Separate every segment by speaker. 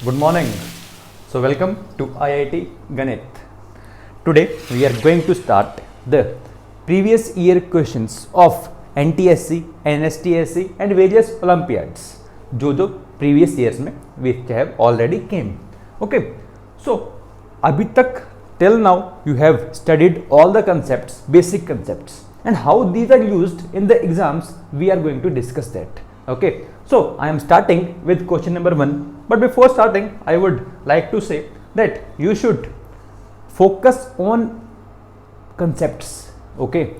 Speaker 1: Good morning. So welcome to IIT Ganit. Today we are going to start the previous year questions of NTSC, NSTSC and various Olympiads जो previous years में which have already came. Okay. So अभी तक till now you have studied all the concepts, basic concepts, and how these are used in the exams. We are going to discuss that. Okay. So I am starting with question number 1. But before starting, I would like to say that you should focus on concepts. Okay,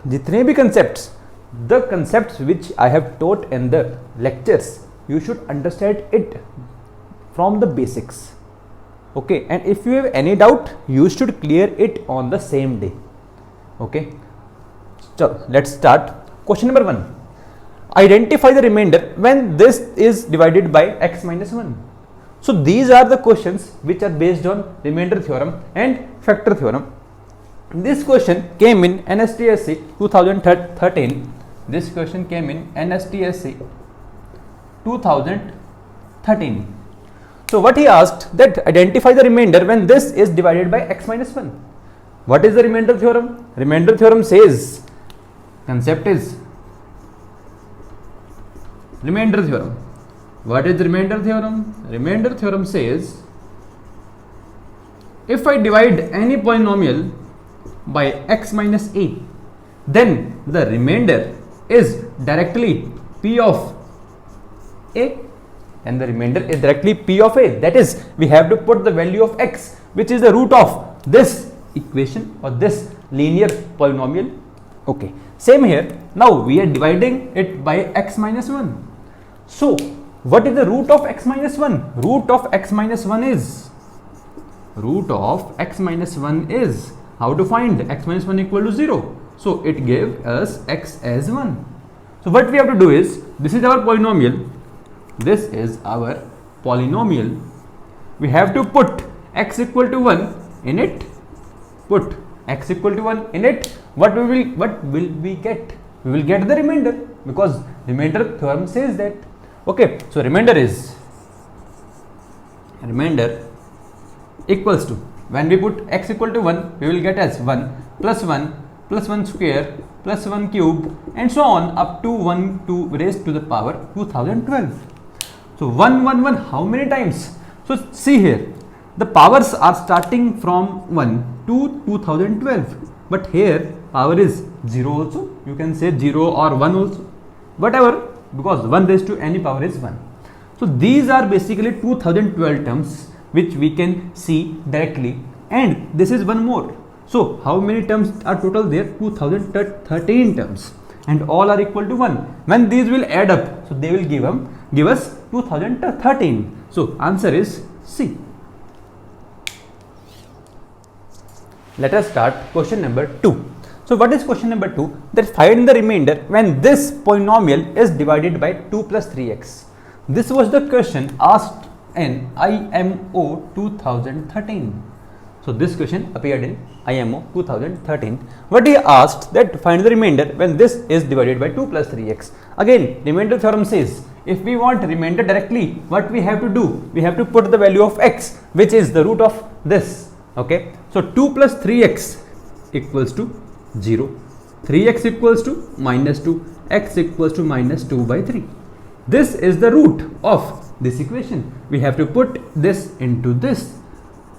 Speaker 1: जितने भी concepts, the concepts which I have taught in the lectures, you should understand it from the basics. Okay, and if you have any doubt, you should clear it on the same day. Okay, so let's start. Question number 1. Identify the remainder when this is divided by x minus 1. So these are the questions which are based on remainder theorem and factor theorem. This question came in NSTSC 2013. This question came in NSTSC 2013. So what he asked, that identify the remainder when this is divided by x minus 1. What is the remainder theorem? Remainder theorem says, concept is remainder theorem. What is the remainder theorem? Remainder theorem says, if I divide any polynomial by x minus a, then the remainder is directly p of a, and the remainder is directly p of a. That is, we have to put the value of x, which is the root of this equation or this linear polynomial. Okay, same here. Now we are dividing it by x minus 1. So what is the root of x minus 1? Root of x minus 1 is, how to find x minus 1 equal to 0? So it gave us x as 1. So what we have to do is, this is our polynomial. This is our polynomial. We have to put x equal to 1 in it. Put x equal to 1 in it. What will we get? We will get the remainder, because remainder theorem says that. Okay, so remainder equals to, when we put x equal to 1, we will get as 1 plus 1 square plus 1 cube and so on up to 1 to raised to the power 2012. So 1 how many times? So see here, the powers are starting from 1 to 2012, but here power is 0 also. You can say 0 or 1 also, whatever, because 1 raised to any power is 1. So these are basically 2012 terms which we can see directly, and this is one more. So how many terms are total there? 2013 terms, and all are equal to 1. When these will add up, so they will give us 2013. So answer is C. Let us start question number 2. So what is question number 2? That find the remainder when this polynomial is divided by 2 plus 3x. This was the question asked in IMO 2013. So this question appeared in IMO 2013. What he asked, that find the remainder when this is divided by 2 plus 3x. Again, remainder theorem says, if we want remainder directly, what we have to do? We have to put the value of x, which is the root of this. Okay, so 2 plus 3x equals to 0, 3x equals to minus 2, x equals to minus 2 by 3. This is the root of this equation. We have to put this into this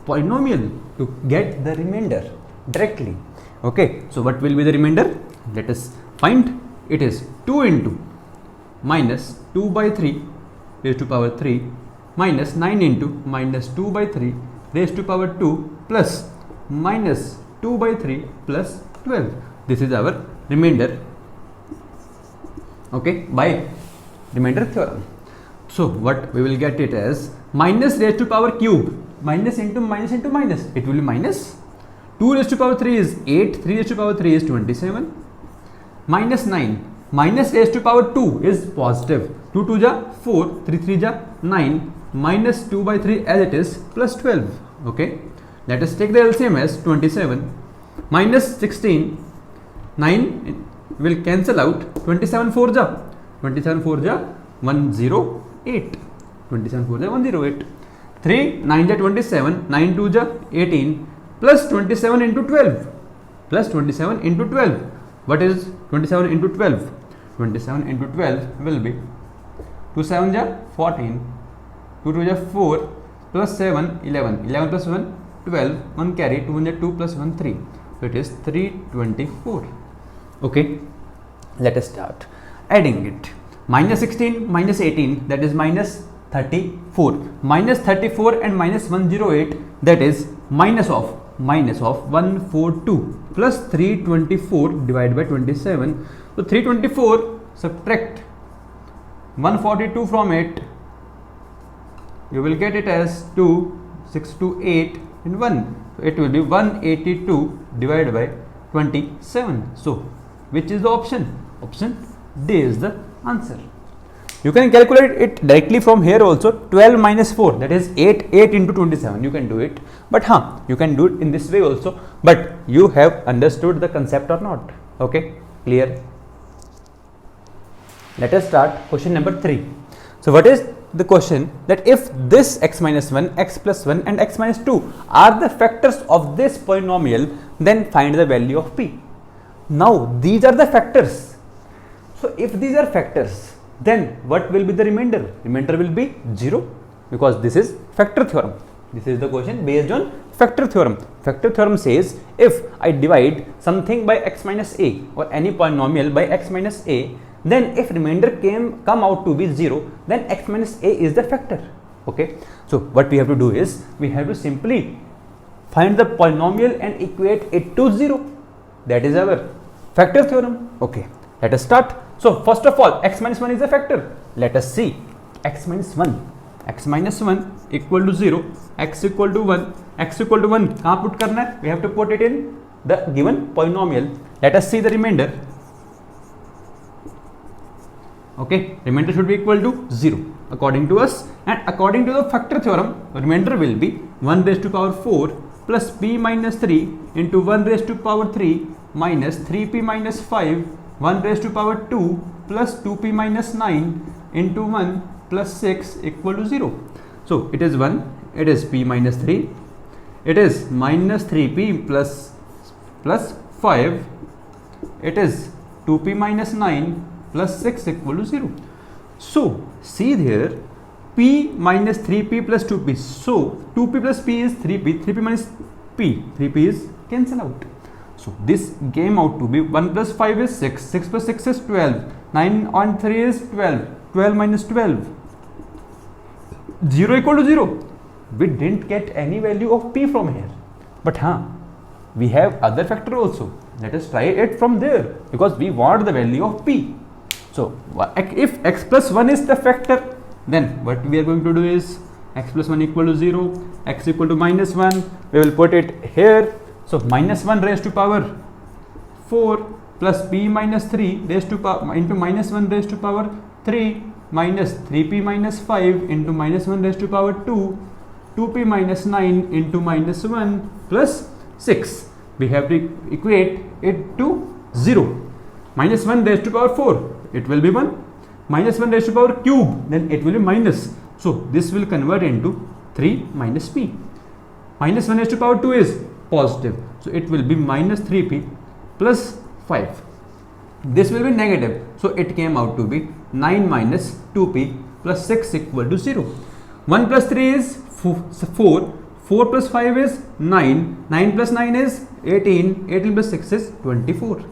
Speaker 1: polynomial to get the remainder directly. Okay, so what will be the remainder? Let us find. It is 2 into minus 2 by 3 raised to power 3 minus 9 into minus 2 by 3 raised to power 2 plus minus 2 by 3 plus 12. This is our remainder, okay, by remainder theorem. So what we will get it as minus raised to power cube, minus into minus into minus, it will be minus 2 raised to power 3 is 8, 3 raised to power 3 is 27, minus 9, minus raised to power 2 is positive, 2 2 ja 4, 3 3 ja 9, minus 2 by 3 as it is plus 12. Okay, let us take the LCM as 27 minus 16, 9 will cancel out, 27 4 ja 108, 27 4 108. 3 9 ja 27, 9 2 ja 18 plus 27 into 12 plus 27 into 12. What is 27 into 12? 27 into 12 will be 2 7 ja 14, 2 2 ja 4 plus 7 11, 11 plus 1 12, 1 carry, 2 1 ja 2 plus 1 3. So it is 324. Okay, let us start adding it. Minus 16 minus 18, that is minus 34. Minus 34 and minus 108, that is minus of 142 plus 324 divided by 27. So 324, subtract 142 from it, you will get it as 2, 6, 2, 8 and 1. So it will be 182 divided by 27. So which is the option? Option D is the answer. You can calculate it directly from here also. 12 minus 4, that is 8 into 27. You can do it, but you can do it in this way also. But you have understood the concept or not? Okay, clear? Let us start question number 3. So what is the question? That if this x minus 1, x plus 1 and x minus 2 are the factors of this polynomial, then find the value of p. Now these are the factors. So if these are factors, then what will be the remainder? Remainder will be 0, because this is factor theorem. This is the question based on factor theorem. Factor theorem says if I divide something by x minus a or any polynomial by x minus a, then if remainder come out to be 0, then x minus a is the factor. Okay, so what we have to do is we have to simply find the polynomial and equate it to 0. That is our factor theorem. Okay, let us start. So first of all, x minus 1 is a factor. Let us see. X minus 1. X minus 1 equal to 0. X equal to 1. X equal to 1. Kahan put karna hai? We have to put it in the given polynomial. Let us see the remainder. Okay, remainder should be equal to 0 according to us, and according to the factor theorem, remainder will be 1 raised to power 4 plus p minus 3 into 1 raised to power 3 minus 3p minus 5, 1 raised to power 2 plus 2p minus 9 into 1 plus 6 equal to 0. So it is 1, it is p minus 3, it is minus 3p plus 5, it is 2p minus 9 plus 6 equal to 0. So see there, p minus 3p plus 2p. So 2p plus p is 3p, 3p minus p, 3p is cancel out. So this came out to be 1 plus 5 is 6, 6 plus 6 is 12, 9 on 3 is 12, 12 minus 12, 0 equal to 0. We didn't get any value of p from here, but we have other factor also. Let us try it from there, because we want the value of p. So if x plus 1 is the factor, then what we are going to do is x plus 1 equal to 0, x equal to minus 1, we will put it here. So minus 1 raised to power 4 plus p minus 3 raised to power into minus 1 raised to power 3 minus 3p minus 5 into minus 1 raised to power 2, 2p minus 9 into minus 1 plus 6. We have to equate it to 0. Minus 1 raised to power 4, it will be 1. Minus 1 raised to power cube, then it will be minus. So this will convert into 3 minus p. Minus 1 raised to power 2 is positive. So it will be minus 3p plus 5. This will be negative. So it came out to be 9 minus 2p plus 6 equal to 0. 1 plus 3 is 4. 4 plus 5 is 9. 9 plus 9 is 18. 18 plus 6 is 24.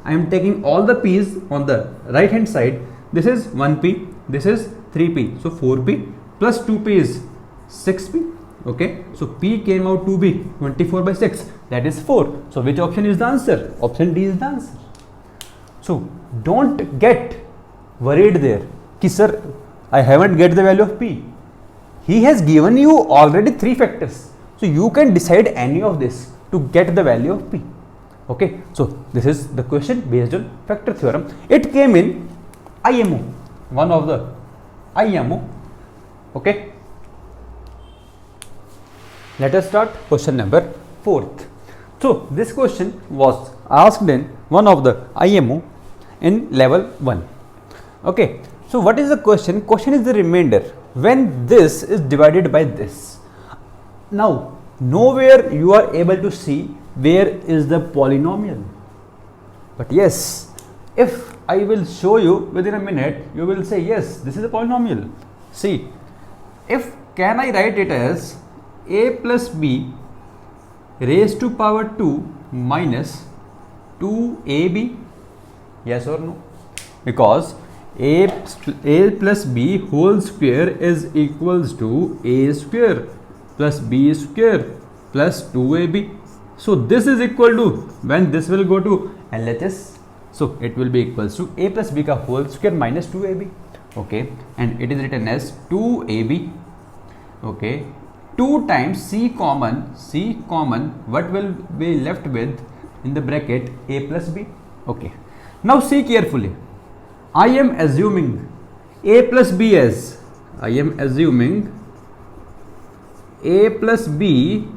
Speaker 1: I am taking all the p's on the right hand side. This is 1p. This is 3p. So 4p plus 2p is 6p. Okay, so p came out to be 24 by 6, that is 4. So which option is the answer? Option D is the answer. So don't get worried there ki sir, I haven't get the value of p. He has given you already 3 factors, so you can decide any of this to get the value of p. Okay, so this is the question based on factor theorem. It came in IMO, one of the IMO. Okay, let us start question number 4th. So this question was asked in one of the IMO in level 1. Okay, so what is the question? Question is the remainder. when this is divided by this. Now, nowhere you are able to see where is the polynomial. But yes, if I will show you within a minute, you will say, yes, this is a polynomial. See, if can I write it as a plus b raised to power 2 minus 2ab? Yes or no? Because a plus b whole square is equals to a square plus b square plus 2ab. So this is equal to, when this will go to LHS, so it will be equals to a plus b ka whole square minus 2ab. Okay, and it is written as 2ab. Okay, 2 times c common, what will be left with in the bracket a plus b. Okay, now see carefully. I am assuming a plus b as, a plus b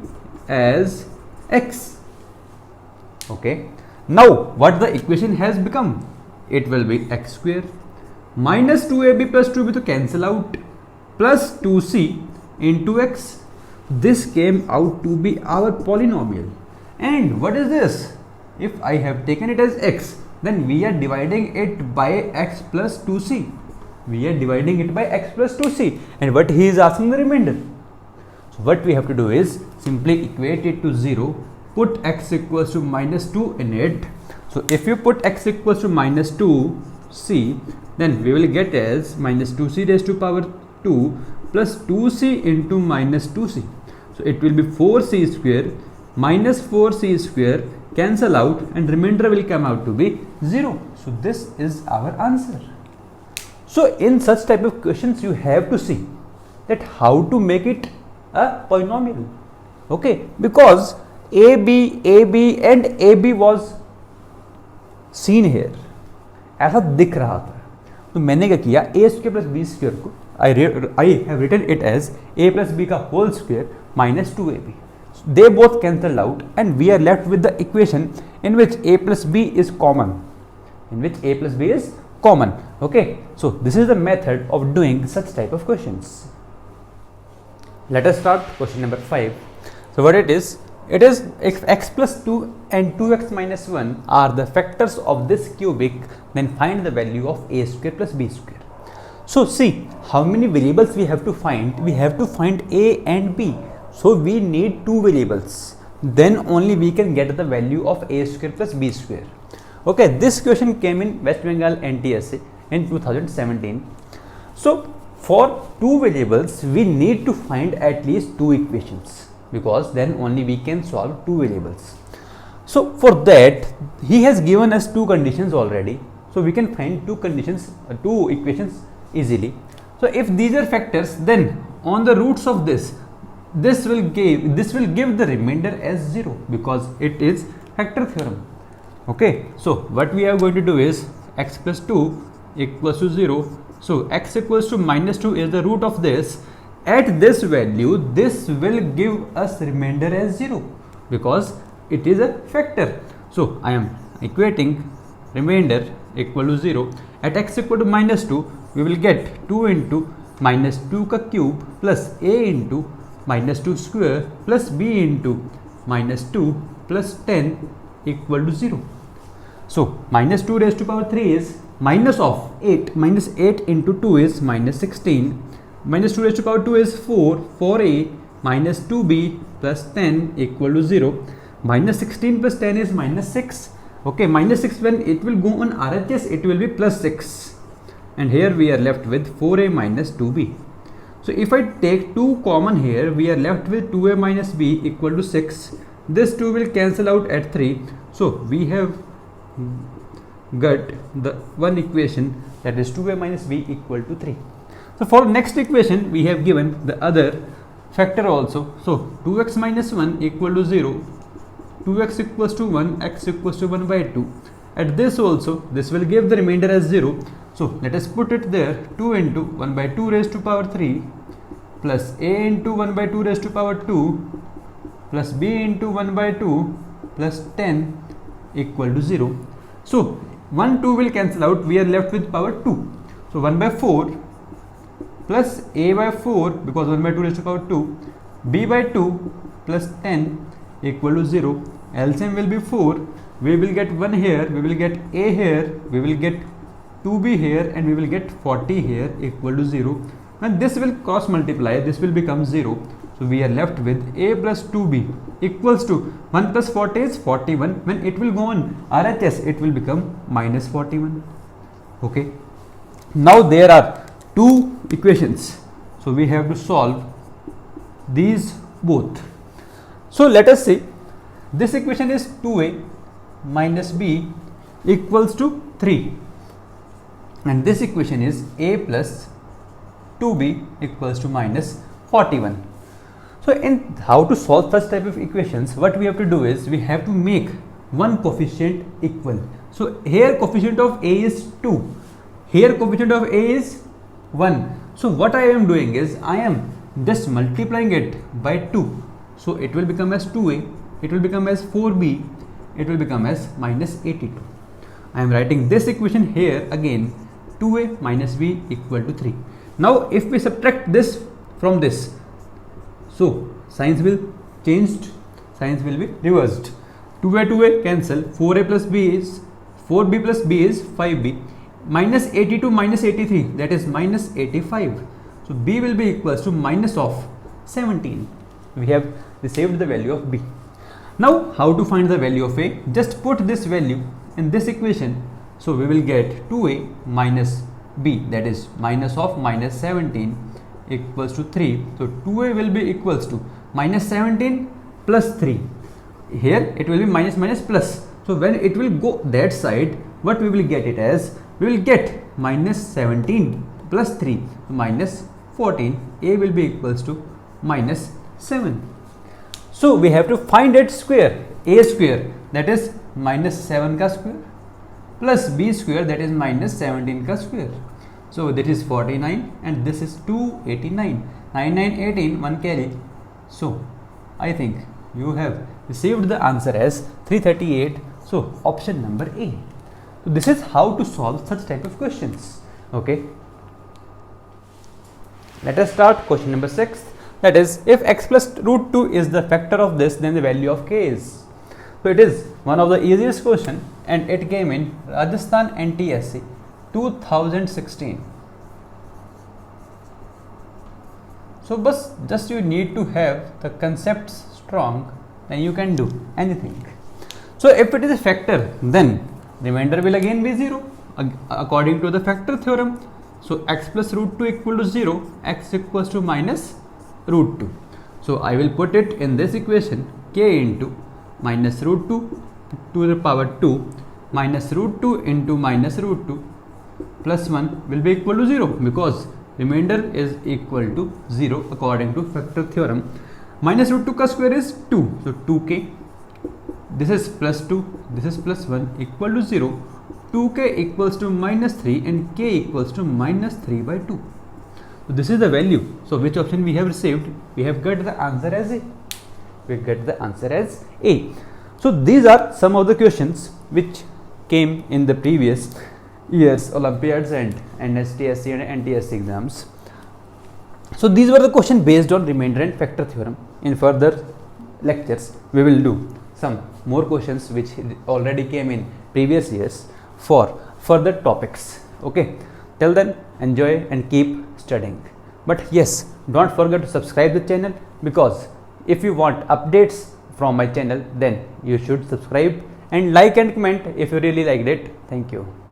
Speaker 1: as x. Okay, now what the equation has become? It will be x square minus 2ab plus 2b to cancel out, plus 2c into x. This came out to be our polynomial. And what is this? If I have taken it as x, then we are dividing it by x plus 2c. And what he is asking, the remainder. So what we have to do is simply equate it to 0, put x equals to minus 2 in it. So if you put x equals to minus 2c, then we will get as minus 2c raised to power 2 plus 2c into minus 2c. So it will be 4c square minus 4c square, cancel out, and remainder will come out to be 0. So this is our answer. So in such type of questions, you have to see that how to make it a polynomial. Okay, because AB and AB was seen here, ऐसा दिख रहा था, तो मैंने क्या किया, a square plus b square को I have written it as a plus b का whole square minus 2ab. They both cancel out and we are left with the equation in which a plus b is common. Okay, so this is the method of doing such type of questions. Let us start question number 5. So what it is if x plus 2 and 2x minus 1 are the factors of this cubic, then find the value of a square plus b square. So see how many variables we have to find. We have to find a and b. So we need 2 variables. Then only we can get the value of a square plus b square. Okay, this question came in West Bengal NTSA in 2017. So for 2 variables, we need to find at least 2 equations, because then only we can solve 2 variables. So for that, he has given us 2 conditions already. So we can find 2 equations easily. So if these are factors, then on the roots of this will give the remainder as 0, because it is factor theorem. Okay, so what we are going to do is x plus 2 equals to 0. So x equals to minus 2 is the root of this. At this value, this will give us remainder as 0, because it is a factor. So I am equating remainder equal to 0. At x equal to minus 2, we will get 2 into minus 2 ka cube plus a into minus 2 square plus b into minus 2 plus 10 equal to 0. So minus 2 raised to power 3 is minus of 8. Minus 8 into 2 is minus 16. Minus 2 raised to power 2 is 4a minus 2b plus 10 equal to 0. Minus 16 plus 10 is minus 6. Okay, minus 6, when it will go on RHS, it will be plus 6. And here we are left with 4a minus 2b. So if I take 2 common here, we are left with 2a minus b equal to 6. This 2 will cancel out at 3. So we have got the one equation, that is 2a minus b equal to 3. So for next equation, we have given the other factor also. So 2x minus 1 equal to 0, 2x equals to 1, x equals to 1 by 2. At this also, this will give the remainder as 0. So let us put it there, 2 into 1 by 2 raised to power 3 plus a into 1 by 2 raised to power 2 plus b into 1 by 2 plus 10 equal to 0. So 1, 2 will cancel out, we are left with power 2. So 1 by 4 plus a by 4 because 1 by 2 raised to power 2, b by 2 plus 10 equal to 0. LCM will be 4. We will get 1 here, we will get a here, we will get 2b here, and we will get 40 here equal to 0. And this will cross multiply, this will become 0. So we are left with a plus 2b equals to 1 plus 40 is 41. When it will go on RHS, it will become minus 41. Okay. Now there are two equations. So we have to solve these both. So let us see. This equation is 2a minus b equals to 3. And this equation is a plus 2b equals to minus 41. So in how to solve such type of equations, what we have to do is we have to make one coefficient equal. So here coefficient of a is 2, here coefficient of a is 1. So what I am doing is I am just multiplying it by 2. So it will become as 2a, it will become as 4b, it will become as minus 82. I am writing this equation here again, 2a minus b equal to 3. Now if we subtract this from this, so signs will changed, signs will be reversed. 2a cancel, 4a plus b is 4b plus b is 5b, minus 82 minus 83, that is minus 85. So b will be equals to minus of 17. We have received the value of b. Now how to find the value of a? Just put this value in this equation. So we will get 2a minus b, that is minus of minus 17 equals to 3. So 2a will be equals to minus 17 plus 3. Here it will be minus minus plus. So when it will go that side, what we will get it as? We will get minus 17 plus 3 minus 14. A will be equals to minus 7. So we have to find its square. A square, that is minus 7 ka square, plus b square, that is minus 17 ka square. So that is 49 and this is 289. 9, 9, 18, 1 carry. So I think you have received the answer as 338. So option number A. So this is how to solve such type of questions. Okay. Let us start question number 6. That is, if x plus root 2 is the factor of this, then the value of k is. So it is one of the easiest question and it came in Rajasthan NTSC 2016. So just you need to have the concepts strong, then you can do anything. So if it is a factor, then remainder will again be 0 according to the factor theorem. So x plus root 2 equal to 0, x equals to minus root 2. So I will put it in this equation, k into minus root 2 to the power 2 minus root 2 into minus root 2 plus 1 will be equal to 0 because remainder is equal to 0 according to factor theorem. Minus root 2 ka square is 2. So 2k, this is plus 2, this is plus 1 equal to 0. 2k equals to minus 3 and k equals to minus 3 by 2. So this is the value. So which option we have received? We have got the answer as A. We get the answer as A. So these are some of the questions which came in the previous years Olympiads and NSTSC and NTSC exams. So these were the questions based on remainder and factor theorem. In further lectures we will do some more questions which already came in previous years for further topics. Okay, till then enjoy and keep studying. But yes, don't forget to subscribe the channel, because if you want updates from my channel, then you should subscribe and like and comment if you really liked it. Thank you.